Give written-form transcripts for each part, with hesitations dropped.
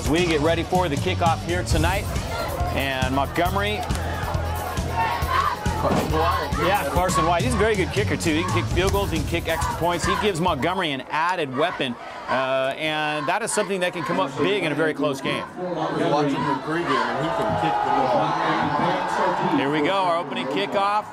as we get ready for the kickoff here tonight. And Montgomery. Carson White. He's a very good kicker, too. He can kick field goals. He can kick extra points. He gives Montgomery an added weapon, and that is something that can come up big in a very close game. You're watching him pregame, and he can kick the ball. Here we go, our opening kickoff.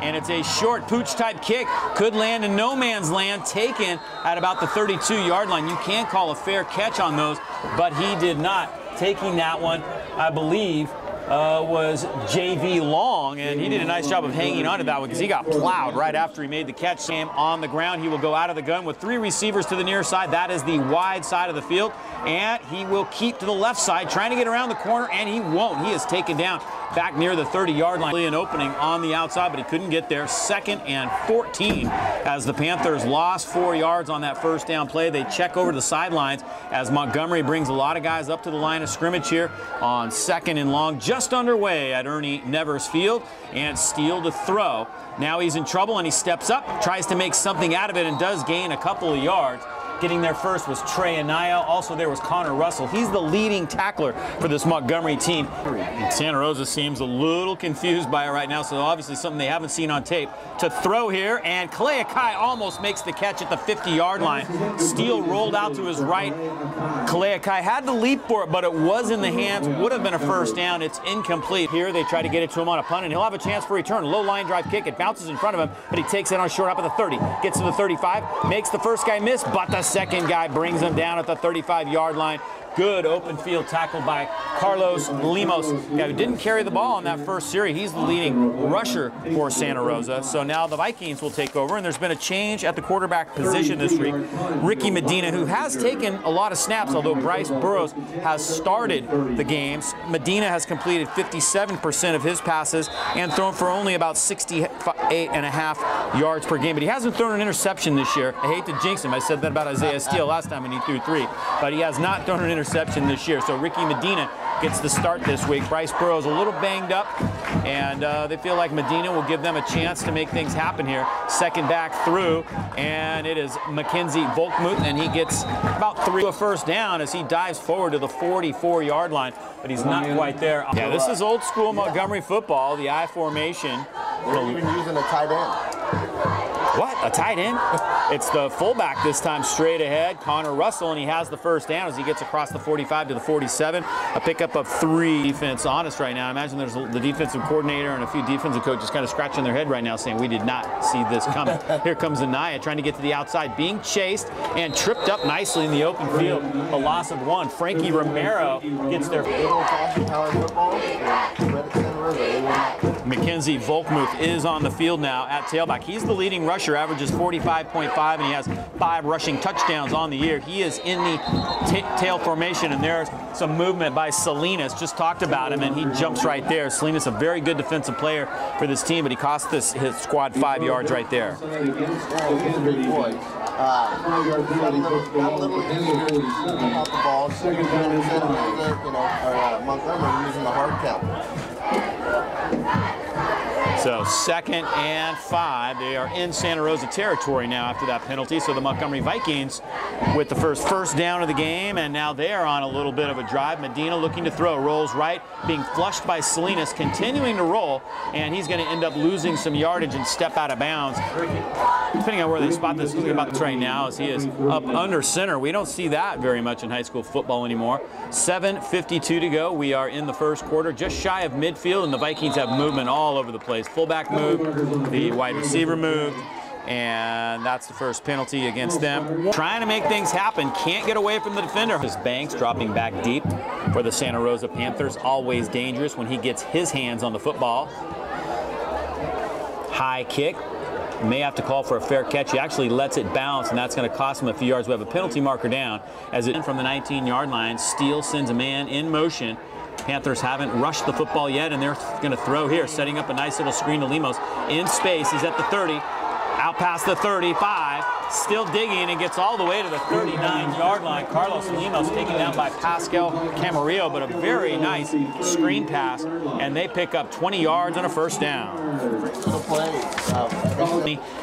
And it's a short pooch-type kick. Could land in no man's land, taken at about the 32-yard line. You can call a fair catch on those, but he did not. Taking that one, I believe, was J.V. Long, and he did a nice job of hanging on to that one because he got plowed right after he made the catch. Sam on the ground. He will go out of the gun with 3 receivers to the near side. That is the wide side of the field, and he will keep to the left side, trying to get around the corner, and he won't. He is taken down back near the 30-yard line. An opening on the outside, but he couldn't get there. 2nd and 14 as the Panthers lost 4 yards on that first down play. They check over the sidelines as Montgomery brings a lot of guys up to the line of scrimmage here on 2nd and long, just underway at Ernie Nevers Field, and Steele to throw. Now he's in trouble, and he steps up, tries to make something out of it, and does gain a couple of yards. Getting there first was Trey Anaya. Also there was Connor Russell. He's the leading tackler for this Montgomery team. And Santa Rosa seems a little confused by it right now, so obviously something they haven't seen on tape. To throw here, and Kalea Kai almost makes the catch at the 50-yard line. Steele rolled out to his right. Kalea Kai had to leap for it, but it was in the hands. Would have been a first down. It's incomplete. Here they try to get it to him on a punt, and he'll have a chance for return. Low line drive kick. It bounces in front of him, but he takes it on short up at the 30. Gets to the 35, makes the first guy miss, but the second guy brings him down at the 35-yard line. Good open field tackle by Carlos Lemos, who didn't carry the ball on that first series. He's the leading rusher for Santa Rosa. So now the Vikings will take over, and there's been a change at the quarterback position this week. Ricky Medina, who has taken a lot of snaps, although Bryce Burrows has started the games. Medina has completed 57% of his passes and thrown for only about 68.5 yards per game. But he hasn't thrown an interception this year. I hate to jinx him. I said that about Isaiah Steele last time, and he threw 3. But he has not thrown an interception this year. So Ricky Medina gets the start this week. Bryce Burrows a little banged up, and they feel like Medina will give them a chance to make things happen here. Second back through, and it is Mackenzie Volkmuth, and he gets about 3 a first down as he dives forward to the 44-yard line, but he's not quite there. Yeah, this is old school Montgomery football, the I formation. We're even using a tight end. What? A tight end? It's the fullback this time, straight ahead, Connor Russell, and he has the first down as he gets across the 45 to the 47. A pickup of 3. Defense honest right now. I imagine there's the defensive coordinator and a few defensive coaches kind of scratching their head right now saying, we did not see this coming. Here comes Anaya trying to get to the outside, being chased and tripped up nicely in the open field. A loss of 1. Frankie Romero gets there. Mackenzie Volkmuth is on the field now at tailback. He's the leading rusher, averages 45.5, and he has 5 rushing touchdowns on the year. He is in the tail formation, and there's some movement by Salinas. Just talked about him, and he jumps right there. Salinas, a very good defensive player for this team, but he cost his squad 5 yards right there. Montgomery using the hard count. So 2nd and 5. They are in Santa Rosa territory now after that penalty. So the Montgomery Vikings with the first down of the game, and now they are on a little bit of a drive. Medina looking to throw, rolls right, being flushed by Salinas, continuing to roll, and he's going to end up losing some yardage and step out of bounds. Depending on where they spot this, looking about this right now as he is up under center. We don't see that very much in high school football anymore. 7:52 to go. We are in the first quarter, just shy of midfield, and the Vikings have movement all over the place. Fullback moved, the wide receiver moved, and that's the first penalty against them. Trying to make things happen, can't get away from the defender. His Banks dropping back deep for the Santa Rosa Panthers. Always dangerous when he gets his hands on the football. High kick. May have to call for a fair catch. He actually lets it bounce, and that's going to cost him a few yards. We have a penalty marker down as it from the 19-yard line. Steele sends a man in motion. Panthers haven't rushed the football yet, and they're going to throw here, setting up a nice little screen to Lemos. In space, he's at the 30, out past the 35, still digging, and gets all the way to the 39-yard line. Carlos Lemos taken down by Pascal Camarillo, but a very nice screen pass, and they pick up 20 yards and a first down.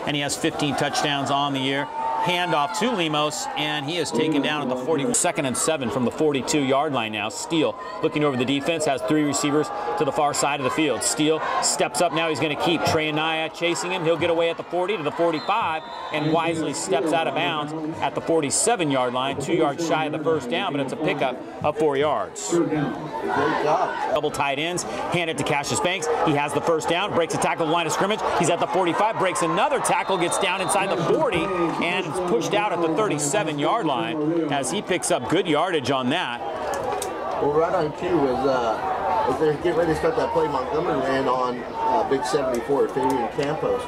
And he has 15 touchdowns on the year. handoff to Lemos, and he is taken down at the 40. 2nd and 7 from the 42-yard line now. Steele looking over the defense, has 3 receivers to the far side of the field. Steele steps up now. He's going to keep Trey Anaya chasing him. He'll get away at the 40 to the 45, and wisely steps out of bounds at the 47-yard line, 2 yards shy of the first down, but it's a pickup of 4 yards. Great job. Double tight ends, hand it to Cassius Banks. He has the first down, breaks a tackle at the line of scrimmage. He's at the 45, breaks another tackle, gets down inside the 40, and it's pushed out at the 37-yard line as he picks up good yardage on that. Well, right on cue was they're getting ready to start that play. Montgomery ran on Big 74, Fabian Campos.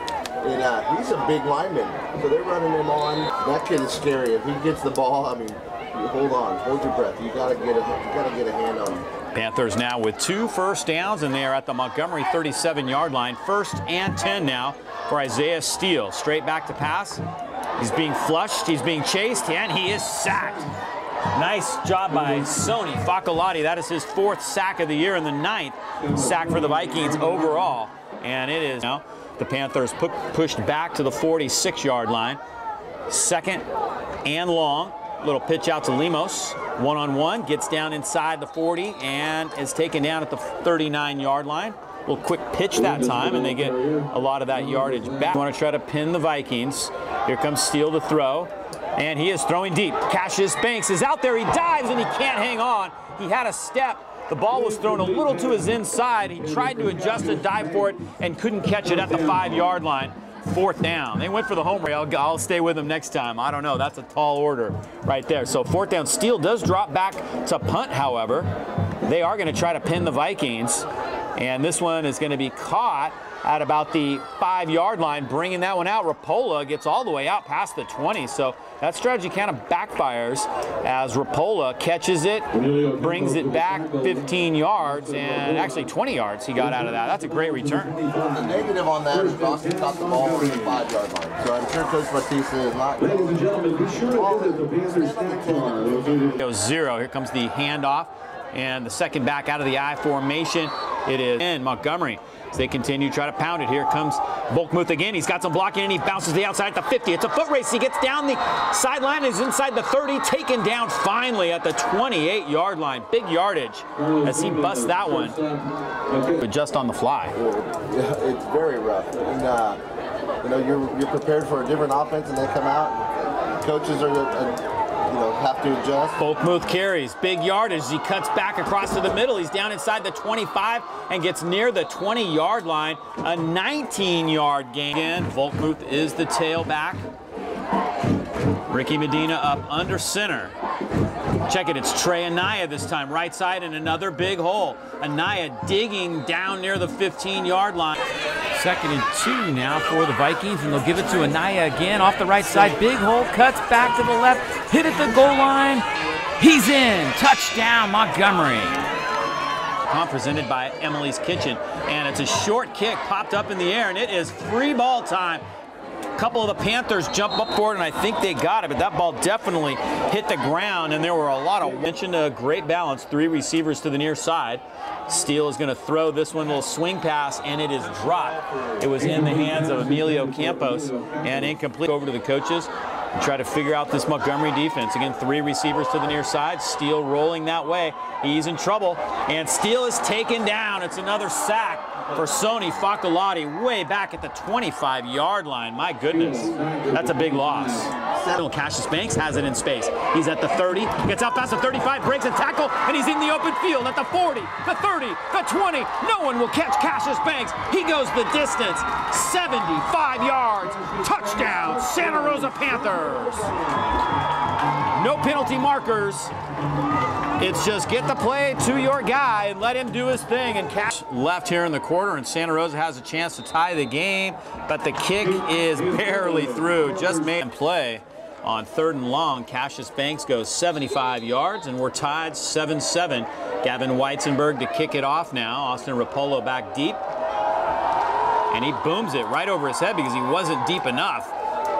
And he's a big lineman, so they're running him on. That kid is scary. If he gets the ball, I mean, hold on, hold your breath. You gotta get a hand on him. Panthers now with 2 first downs, and they are at the Montgomery 37-yard line. 1st and 10 now for Isaiah Steele. Straight back to pass. He's being flushed, he's being chased, and he is sacked. Nice job by Sony Facolati. That is his 4th sack of the year and the 9th sack for the Vikings overall. And it is now the Panthers pushed back to the 46-yard line. 2nd and long. Little pitch out to Lemos. 1-on-1, gets down inside the 40 and is taken down at the 39-yard line. Little quick pitch that time, and they get a lot of that yardage back. Want to try to pin the Vikings. Here comes Steele to throw, and he is throwing deep. Cassius Banks is out there. He dives, and he can't hang on. He had a step. The ball was thrown a little to his inside. He tried to adjust and dive for it and couldn't catch it at the 5-yard line. 4th down. They went for the home run. I'll stay with them next time. I don't know. That's a tall order right there. So 4th down. Steele does drop back to punt, however. They are going to try to pin the Vikings. And this one is going to be caught at about the 5-yard line, bringing that one out. Rapola gets all the way out past the 20. So that strategy kind of backfires as Rapola catches it, brings it back 15 yards, and actually 20 yards he got out of that. That's a great return. The negative on that is Boston caught the ball from the 5-yard line. So I'm sure Coach Batista is not. Ladies and gentlemen, be sure to visit the Panthers stand. Goes 0. Here comes the handoff, and the second back out of the I formation. It is in Montgomery. As they continue to try to pound it. Here comes Volkmuth again. He's got some blocking, and he bounces to the outside at the 50. It's a foot race. He gets down the sideline. He's inside the 30, taken down finally at the 28-yard line. Big yardage as he busts that one, but just on the fly. It's very rough. And, you know, you're prepared for a different offense, and they come out. Coaches are have to adjust. Volkmuth carries, big yardage. He cuts back across to the middle. He's down inside the 25 and gets near the 20-yard line. A 19-yard gain. Again, Volkmuth is the tailback. Ricky Medina up under center. Check it, it's Trey Anaya this time, right side, and another big hole. Anaya digging down near the 15-yard line. 2nd and 2 now for the Vikings, and they'll give it to Anaya again off the right side. Big hole, cuts back to the left, hit at the goal line. He's in. Touchdown, Montgomery. Presented by Emily's Kitchen, and it's a short kick popped up in the air, and it is free ball time. A couple of the Panthers jump up for it, and I think they got it, but that ball definitely hit the ground, and there were a lot of mentioned a great balance. 3 receivers to the near side. Steele is going to throw this one, little swing pass, and it is dropped. It was in the hands of Emilio Campos and incomplete. Over to the coaches and try to figure out this Montgomery defense. Again, 3 receivers to the near side. Steele rolling that way. He's in trouble, and Steele is taken down. It's another sack for Sony Facolati way back at the 25-yard line. My goodness, that's a big loss. Cassius Banks has it in space. He's at the 30, gets out past the 35, breaks a tackle, and he's in the open field at the 40, the 30, the 20. No one will catch Cassius Banks. He goes the distance, 75 yards. Touchdown, Santa Rosa Panthers. No penalty markers. It's just get the play to your guy and let him do his thing. And Cash left here in the quarter, and Santa Rosa has a chance to tie the game, but the kick is barely through. Just made him play on 3rd and long. Cassius Banks goes 75 yards, and we're tied 7-7. Gavin Weitzenberg to kick it off now. Austin Rapolo back deep, and he booms it right over his head because he wasn't deep enough.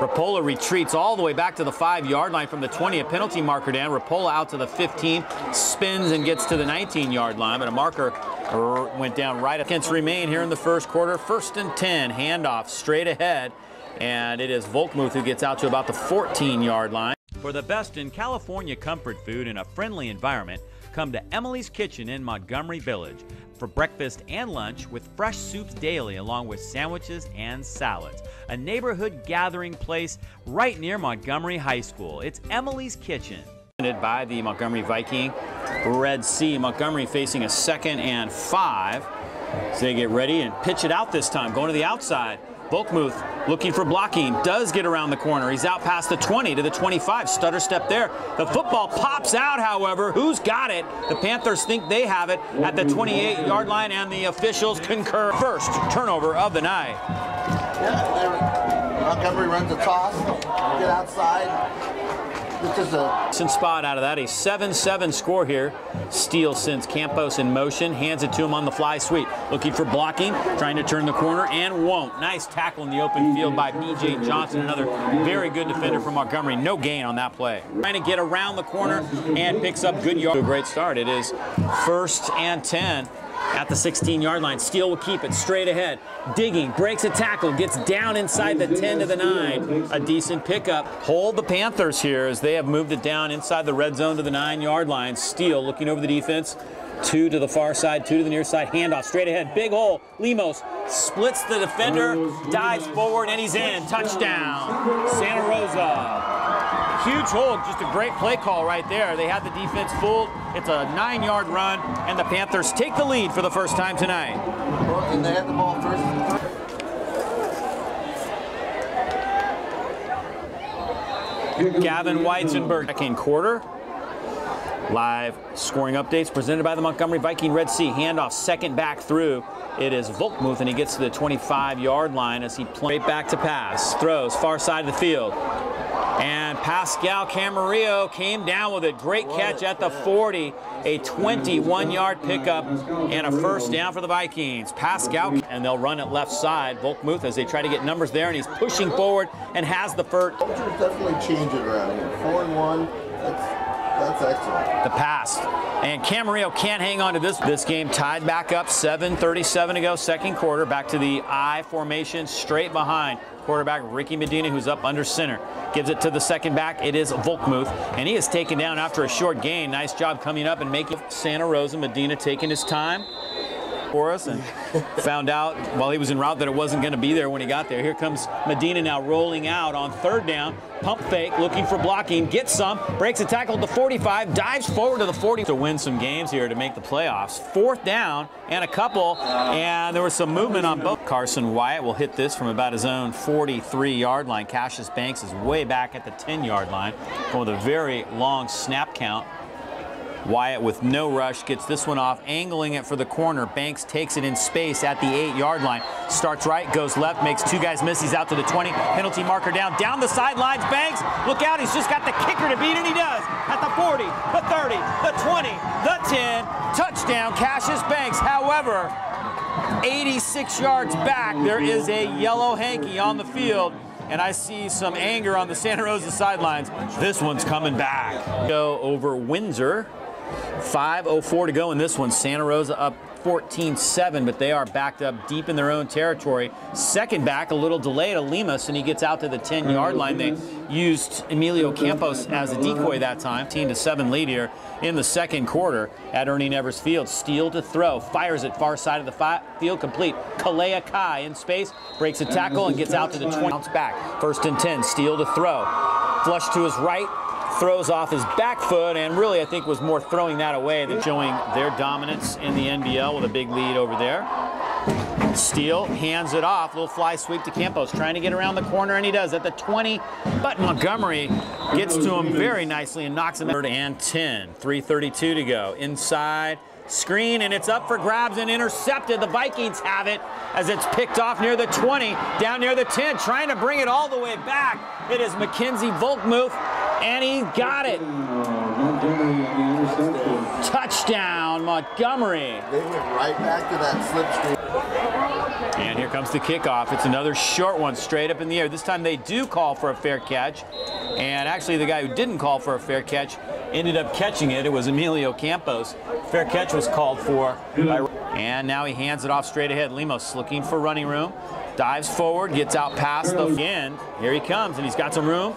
Rapola retreats all the way back to the 5-yard line from the 20, a penalty marker down. Rapola out to the 15, spins and gets to the 19-yard line, but a marker went down right. Seconds remain here in the first quarter. 1st and 10, handoff straight ahead. and it is Volkmuth who gets out to about the 14-yard line. For the best in California comfort food in a friendly environment, come to Emily's Kitchen in Montgomery Village for breakfast and lunch with fresh soups daily along with sandwiches and salads. A neighborhood gathering place right near Montgomery High School. It's Emily's Kitchen. By the Montgomery Viking Red Sea. Montgomery facing a 2nd and 5. So they get ready and pitch it out this time, going to the outside. Volkmuth looking for blocking, does get around the corner. He's out past the 20 to the 25, stutter step there. The football pops out, however. Who's got it? The Panthers think they have it at the 28-yard line, and the officials concur. First turnover of the night. Yeah, Montgomery runs a toss, get outside. It's just a decent spot out of that. A 7-7 score here. Steele sends Campos in motion, hands it to him on the fly sweep. Looking for blocking, trying to turn the corner, and won't. Nice tackle in the open field by B.J. Johnson, another very good defender from Montgomery. No gain on that play. Trying to get around the corner and picks up good yard. A great start. It is 1st and 10. At the 16-yard line. Steele will keep it straight ahead. Digging, breaks a tackle, gets down inside the 10 to the 9. A decent pickup. Hold the Panthers here as they have moved it down inside the red zone to the 9-yard line. Steele looking over the defense. 2 to the far side, 2 to the near side. Handoff straight ahead. Big hole. Lemos splits the defender, dives forward, and he's in. Touchdown. Santa Rosa. Huge hold, just a great play call right there. They had the defense fooled. It's a 9-yard run, and the Panthers take the lead for the first time tonight. And they had the ball first. Gavin Weitzenberg. Second quarter. Live scoring updates presented by the Montgomery Viking Red Sea. Handoff, second back through. It is Volkmuth, and he gets to the 25-yard line as he plays back to pass. Throws far side of the field. And Pascal Camarillo came down with a great catch at the 40. A 21-yard pickup and a first down for the Vikings. Pascal, and they'll run it left side. Volkmuth as they try to get numbers there, and he's pushing forward and has the first. Culture's definitely changing around here. 4-1. That's excellent. The pass. And Camarillo can't hang on to this game. Tied back up, 7:37 to go, second quarter. Back to the I formation, straight behind quarterback Ricky Medina, who's up under center. Gives it to the second back. It is Volkmuth, and he is taken down after a short gain. Nice job coming up and making Santa Rosa. Medina taking his time for us and found out while he was en route that it wasn't going to be there when he got there. Here comes Medina now rolling out on third down. Pump fake, looking for blocking, gets some, breaks a tackle at the 45, dives forward to the 40 to win some games here to make the playoffs. Fourth down and a couple, and there was some movement on both. Carson Wyatt will hit this from about his own 43-yard line. Cassius Banks is way back at the 10-yard line, going with a very long snap count. Wyatt with no rush gets this one off, angling it for the corner. Banks takes it in space at the 8-yard line. Starts right, goes left, makes two guys miss. He's out to the 20. Penalty marker down the sidelines. Banks, look out, he's just got the kicker to beat, and he does. At the 40, the 30, the 20, the 10. Touchdown, Cassius Banks. However, 86 yards back, there is a yellow hanky on the field. And I see some anger on the Santa Rosa sidelines. This one's coming back. Go over Windsor. 5:04 to go in this one. Santa Rosa up 14-7, but they are backed up deep in their own territory. Second back, a little delay to Lemus, and he gets out to the 10-yard line. They used Emilio Campos as a decoy that time. 14-7 lead here in the second quarter at Ernie Nevers Field. Steele to throw, fires it far side of the field, complete. Kalea Kai in space, breaks a tackle and gets out to the 20. Bounce back, 1st and 10, Steele to throw. Flush to his right, throws off his back foot, and really I think was more throwing that away than showing their dominance in the NBL with a big lead over there. Steele hands it off, little fly sweep to Campos, trying to get around the corner, and he does at the 20, but Montgomery gets to him very nicely and knocks him out. 3rd and 10, 3:32 to go. Inside screen, and it's up for grabs and intercepted. The Vikings have it as it's picked off near the 20, down near the 10, trying to bring it all the way back. It is Mackenzie Volkmuth, and he got it. Touchdown, Montgomery. They went right back to that slipstream. And here comes the kickoff. It's another short one straight up in the air. This time they do call for a fair catch. And actually the guy who didn't call for a fair catch ended up catching it. It was Emilio Campos. Fair catch was called for. And now he hands it off straight ahead. Lemos looking for running room. Dives forward, gets out past the end. Here he comes, and he's got some room,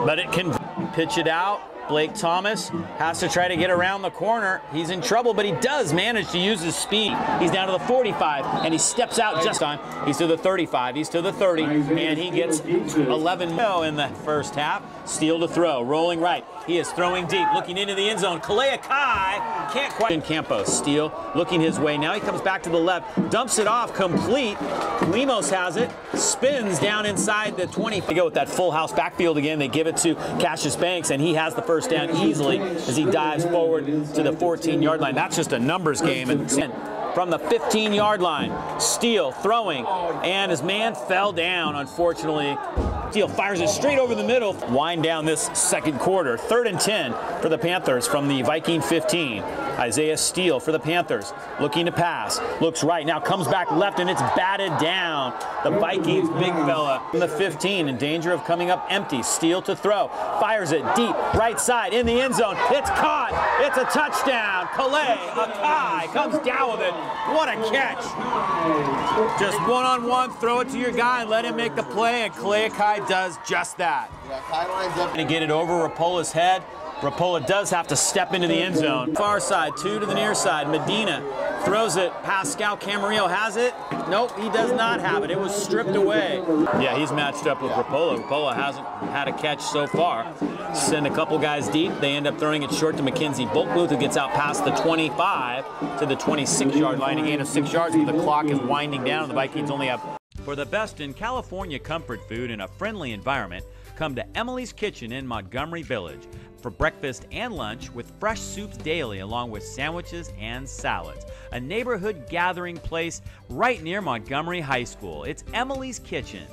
but it can pitch it out. Blake Thomas has to try to get around the corner. He's in trouble, but he does manage to use his speed. He's down to the 45, and he steps out just on. He's to the 35, he's to the 30, and he gets 11 in the first half. Steal to throw, rolling right. He is throwing deep, looking into the end zone. Kalea Kai can't quite. In Campos, Steele looking his way. Now he comes back to the left, dumps it off complete. Lemos has it, spins down inside the 20. They go with that full house backfield again. They give it to Cassius Banks, and he has the first down easily as he dives forward to the 14-yard line. That's just a numbers game. And from the 15-yard line, Steele throwing, and his man fell down, unfortunately. Steele fires it straight over the middle. Wind down this second quarter. 3rd and 10 for the Panthers from the Viking 15. Isaiah Steele for the Panthers, looking to pass, looks right, now comes back left, and it's batted down. The Vikings big fella from the 15 in danger of coming up empty. Steele to throw, fires it deep, right side in the end zone. It's caught, it's a touchdown. Kalea Kai comes down with it. What a catch. Just one-on-one, throw it to your guy and let him make the play, and Kalea Kai does just that. Yeah, Kai lines up. To get it over Rapola's head. Rapola does have to step into the end zone. Far side, 2 to the near side. Medina throws it. Pascal Camarillo has it. Nope, he does not have it. It was stripped away. Yeah, he's matched up with Rapola. Rapola hasn't had a catch so far. Send a couple guys deep. They end up throwing it short to Mackenzie Bulkbooth, who gets out past the 25 to the 26-yard line. A gain of 6 yards, but the clock is winding down. The Vikings only have... For the best in California comfort food in a friendly environment, come to Emily's Kitchen in Montgomery Village for breakfast and lunch with fresh soups daily along with sandwiches and salads. A neighborhood gathering place right near Montgomery High School. It's Emily's Kitchen.